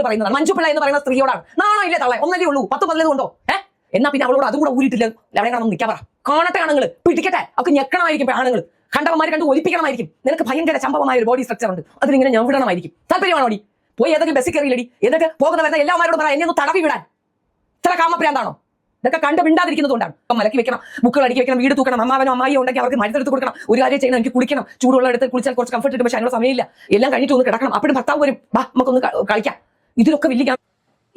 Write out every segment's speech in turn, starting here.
പറയുന്നതാണ്. മഞ്ജുപിള്ള എന്ന് പറയുന്ന സ്ത്രീയോടാണ്. നാണോ ഇല്ലേ തള്ളേ? ഒന്നല്ലേ ഉള്ളൂ, 10 കൊണ്ടോ? എന്നാ പിന്നെ അവളോട് അതും കൂടെ ഊരിട്ടില്ല. എവിടെ കാണാൻ നിൽക്കാൻ പറ. കാണട്ടെ ആണുങ്ങൾ, പിടിക്കട്ടെ. അവർക്ക് ഞെക്കണമായിരിക്കും ആണുങ്ങൾ. കണ്ടവന്മാർ കണ്ട് ഒലിപ്പിക്കണമായിരിക്കും. നിനക്ക് ഭയങ്കര ചമ്പവമായ ഒരു ബോഡി സ്ട്രക്ചർ ഉണ്ട്, അതിനിങ്ങനെ ഞാൻ വിടണമായിരിക്കും. താല്പര്യമാണോടി? പോയി ഏതെങ്കിലും ബസ്സിൽ കയറിയില്ലടി. എന്നിട്ട് പോകുന്ന വരുന്ന എല്ലാവരോടും പറ, എന്നെ ഒന്ന് തടവി വിടാൻ. ഇത്ര കാമപ്രാന്താണോ? ഇതൊക്കെ കണ്ട് മിണ്ടാതിരിക്കുന്നതുകൊണ്ടാണ്. ഇപ്പം മലക്കി വെക്കണം, ബുക്കുകൾ അടുക്കി വെക്കണം, വീട് തൂക്കണം, അമ്മാവനോ അമ്മായിയോ ഉണ്ടെങ്കിൽ അവർക്ക് മരുന്നെടുത്ത് കൊടുക്കണം. ഒരു കാര്യം ചെയ്യണം, എനിക്ക് കുളിക്കണം, ചൂടുള്ള എടുത്ത് കുളിച്ചാൽ കുറച്ച് കംഫർട്ട് കിട്ടും. പക്ഷേ അതിനുള്ള സമയമില്ല. എല്ലാം കഴിഞ്ഞിട്ട് ഒന്ന് കിടക്കണം. അപ്പോഴും ഭർത്താവ് വരും, വാ നമുക്കൊന്ന് കളിക്കാം. ഇതിലൊക്കെ വലിയ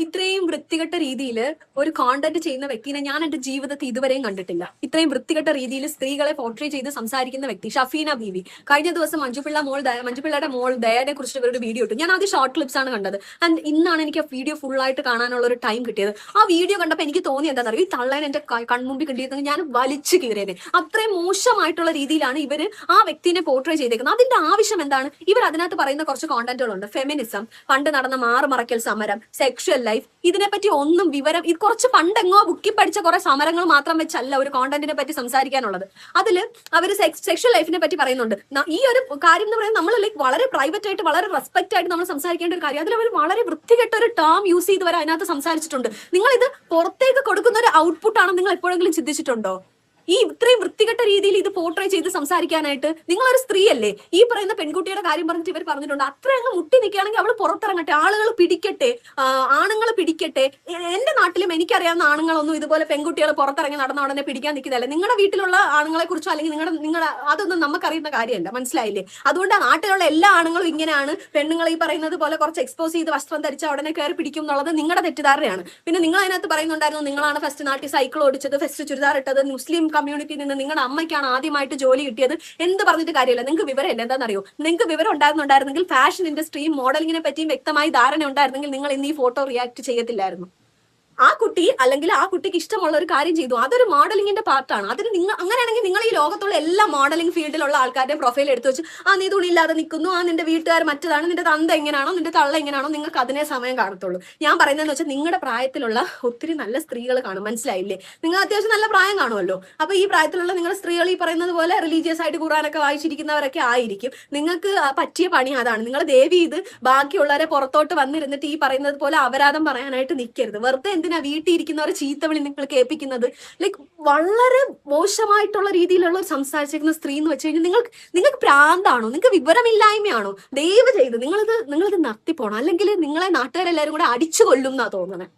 ഇത്രയും വൃത്തികെട്ട രീതിയിൽ ഒരു കോണ്ടന്റ് ചെയ്യുന്ന വ്യക്തിനെ ഞാൻ എന്റെ ജീവിതത്തിൽ ഇതുവരെയും കണ്ടിട്ടില്ല. ഇത്രയും വൃത്തികെട്ട രീതിയിൽ സ്ത്രീകളെ പോർട്രേ ചെയ്ത് സംസാരിക്കുന്ന വ്യക്തി ഷഫീന ബീവി. കഴിഞ്ഞ ദിവസം മഞ്ജുപിള്ളയുടെ മോൾ ദയനെ കുറിച്ച് ഒരു വീഡിയോ ഇട്ടു. ഞാൻ ആദ്യം ഷോർട്ട് ക്ലിപ്സ് ആണ് കണ്ടത്. ആൻഡ് ഇന്നാണ് എനിക്ക് ആ വീഡിയോ ഫുൾ ആയിട്ട് കാണാനുള്ള ഒരു ടൈം കിട്ടിയത്. ആ വീഡിയോ കണ്ടപ്പോൾ എനിക്ക് തോന്നി എന്താ പറയുക, ഈ തള്ളേനെ എന്റെ കൺമുമ്പിൽ കിട്ടിയിരുന്നെങ്കിൽ ഞാൻ വലിച്ചു കീറിയത്. അത്രയും മോശമായിട്ടുള്ള രീതിയിലാണ് ഇവര് ആ വ്യക്തിനെ പോർട്രേ ചെയ്തേക്കുന്നത്. അതിന്റെ ആവശ്യം എന്താണ്? ഇവർ അതിനകത്ത് പറയുന്ന കുറച്ച് കോണ്ടന്റുകളുണ്ട്. ഫെമിനിസം, പണ്ട് നടന്ന മാറുമറയ്ക്കൽ സമരം, സെക്ഷൽ ലൈഫ്, ഇതിനെപ്പറ്റി ഒന്നും വിവരം, ഇത് കുറച്ച് പണ്ടെങ്ങോ ബുക്കി പഠിച്ച കുറെ സമരങ്ങൾ മാത്രം വെച്ചല്ല ഒരു കോണ്ടന്റിനെ പറ്റി സംസാരിക്കാനുള്ളത്. അതിൽ അവർ സെക്ഷൽ ലൈഫിനെ പറ്റി പറയുന്നുണ്ട്. ഈ ഒരു കാര്യം എന്ന് പറയുന്നത് നമ്മൾ വളരെ പ്രൈവറ്റ് ആയിട്ട് വളരെ റെസ്പെക്ട് ആയിട്ട് നമ്മൾ സംസാരിക്കേണ്ട ഒരു കാര്യം. അതിൽ അവർ വളരെ വൃത്തികെട്ട ഒരു ടേം യൂസ് ചെയ്ത് വരെ അതിനകത്ത് സംസാരിച്ചിട്ടുണ്ട്. നിങ്ങൾ ഇത് പുറത്തേക്ക് കൊടുക്കുന്ന ഒരു ഔട്ട്പുട്ട് ആണെന്ന് നിങ്ങൾ എപ്പോഴെങ്കിലും ചിന്തിച്ചിട്ടുണ്ടോ? ഈ ഇത്രയും വൃത്തികെട്ട രീതിയിൽ ഇത് പോർട്രേ ചെയ്ത് സംസാരിക്കാനായിട്ട് നിങ്ങളൊരു സ്ത്രീയല്ലേ? ഈ പറയുന്ന പെൺകുട്ടിയുടെ കാര്യം പറഞ്ഞിട്ട് ഇവർ പറഞ്ഞിട്ടുണ്ട്, അത്ര അങ്ങ് മുട്ടി നിൽക്കുകയാണെങ്കിൽ അവൾ പുറത്തിറങ്ങട്ടെ, ആളുകൾ പിടിക്കട്ടെ, ആണുങ്ങൾ പിടിക്കട്ടെ. എന്റെ നാട്ടിലും എനിക്കറിയാവുന്ന ആണുങ്ങളൊന്നും ഇതുപോലെ പെൺകുട്ടികൾ പുറത്തിറങ്ങി നടന്ന ഉടനെ പിടിക്കാൻ നിൽക്കുന്നില്ല. നിങ്ങളുടെ വീട്ടിലുള്ള ആണുങ്ങളെ കുറിച്ചോ അല്ലെങ്കിൽ നിങ്ങളുടെ അതൊന്നും നമുക്കറിയുന്ന കാര്യമല്ല, മനസ്സിലായില്ലേ? അതുകൊണ്ട് നാട്ടിലുള്ള എല്ലാ ആണുങ്ങളും ഇങ്ങനെയാണ്, പെണ്ണുങ്ങൾ ഈ പറയുന്നത് പോലെ കുറച്ച് എക്സ്പോസ് ചെയ്ത് വസ്ത്രം ധരിച്ച ഉടനെ കയറി പിടിക്കും എന്നുള്ളത് നിങ്ങളുടെ തെറ്റിദ്ധാരണയാണ്. പിന്നെ നിങ്ങൾ അതിനകത്ത് പറയുന്നുണ്ടായിരുന്നു, നിങ്ങളാണ് ഫസ്റ്റ് നാട്ടിൽ സൈക്കിൾ ഓടിച്ചത്, ഫസ്റ്റ് ചുരിദാർ ഇട്ടത്, മുസ്ലിം കമ്മ്യൂണിറ്റിയിൽ നിന്ന് നിങ്ങളുടെ അമ്മയ്ക്കാണ് ആദ്യമായിട്ട് ജോലി കിട്ടിയത്. എന്ത് പറഞ്ഞിട്ട് കാര്യമില്ല. നിങ്ങൾക്ക് വിവരമില്ല. എന്താണെന്നറിയോ? നിങ്ങൾക്ക് വിവരം ഉണ്ടായിരുന്നുണ്ടെങ്കിൽ ഫാഷൻ ഇൻഡസ്ട്രിയും മോഡലിങ്ങിനെ പറ്റിയും വ്യക്തമായി ധാരണ ഉണ്ടായിരുന്നെങ്കിൽ നിങ്ങൾ ഇന്ന് ഈ ഫോട്ടോ റിയാക്ട് ചെയ്യത്തില്ലായിരുന്നു. ആ കുട്ടി അല്ലെങ്കിൽ ആ കുട്ടിക്ക് ഇഷ്ടമുള്ള ഒരു കാര്യം ചെയ്തു, അതൊരു മോഡലിംഗിന്റെ പാർട്ടാണ്. അതിന് നിങ്ങൾ അങ്ങനെയാണെങ്കിൽ നിങ്ങൾ ഈ ലോകത്തുള്ള എല്ലാ മോഡലിംഗ് ഫീൽഡിലുള്ള ആൾക്കാരുടെയും പ്രൊഫൈൽ എടുത്തു വെച്ച് നീ തുണിയില്ലാതെ നിൽക്കുന്നു, നിന്റെ വീട്ടുകാർ മറ്റതാണ്, നിന്റെ തന്ത എങ്ങനെയാണോ, നിന്റെ തള്ള എങ്ങനെയാണോ, നിങ്ങൾക്ക് അതിനെ സമയം കാണത്തുള്ളൂ. ഞാൻ പറയുന്നതെന്ന് വെച്ചാൽ നിങ്ങളുടെ പ്രായത്തിലുള്ള ഒത്തിരി നല്ല സ്ത്രീകൾ കാണും, മനസ്സിലായില്ലേ? നിങ്ങൾ അത്യാവശ്യം നല്ല പ്രായം കാണുമല്ലോ. അപ്പൊ ഈ പ്രായത്തിലുള്ള നിങ്ങളുടെ സ്ത്രീകൾ ഈ പറയുന്നത് പോലെ റിലീജിയസ് ആയിട്ട് ഖുർആനൊക്കെ വായിച്ചിരിക്കുന്നവരൊക്കെ ആയിരിക്കും. നിങ്ങൾക്ക് പറ്റിയ പണി അതാണ്. നിങ്ങൾ ദയവ് ചെയ്ത് ബാക്കിയുള്ളവരെ പുറത്തോട്ട് വന്നിരുന്നിട്ട് ഈ പറയുന്നത് പോലെ അപരാധം പറയാനായിട്ട് നിൽക്കരുത്. വെറുതെ എന്തിനാ വീട്ടിൽ ഇരിക്കുന്നവരെ ചീത്തവിളി നിങ്ങൾ കേൾപ്പിക്കുന്നത്? വളരെ മോശമായിട്ടുള്ള രീതിയിലുള്ള സംസാരിച്ചിരിക്കുന്ന സ്ത്രീ എന്ന് വെച്ച് കഴിഞ്ഞാൽ നിങ്ങൾക്ക് പ്രാന്താണോ? നിങ്ങൾക്ക് വിവരമില്ലായ്മയാണോ? ദയവ് ചെയ്ത് നിങ്ങളിത് നിർത്തിപ്പോണം, അല്ലെങ്കിൽ നിങ്ങളെ നാട്ടുകാരെല്ലാവരും കൂടെ അടിച്ചു കൊല്ലും എന്നാ തോന്നുന്നത്.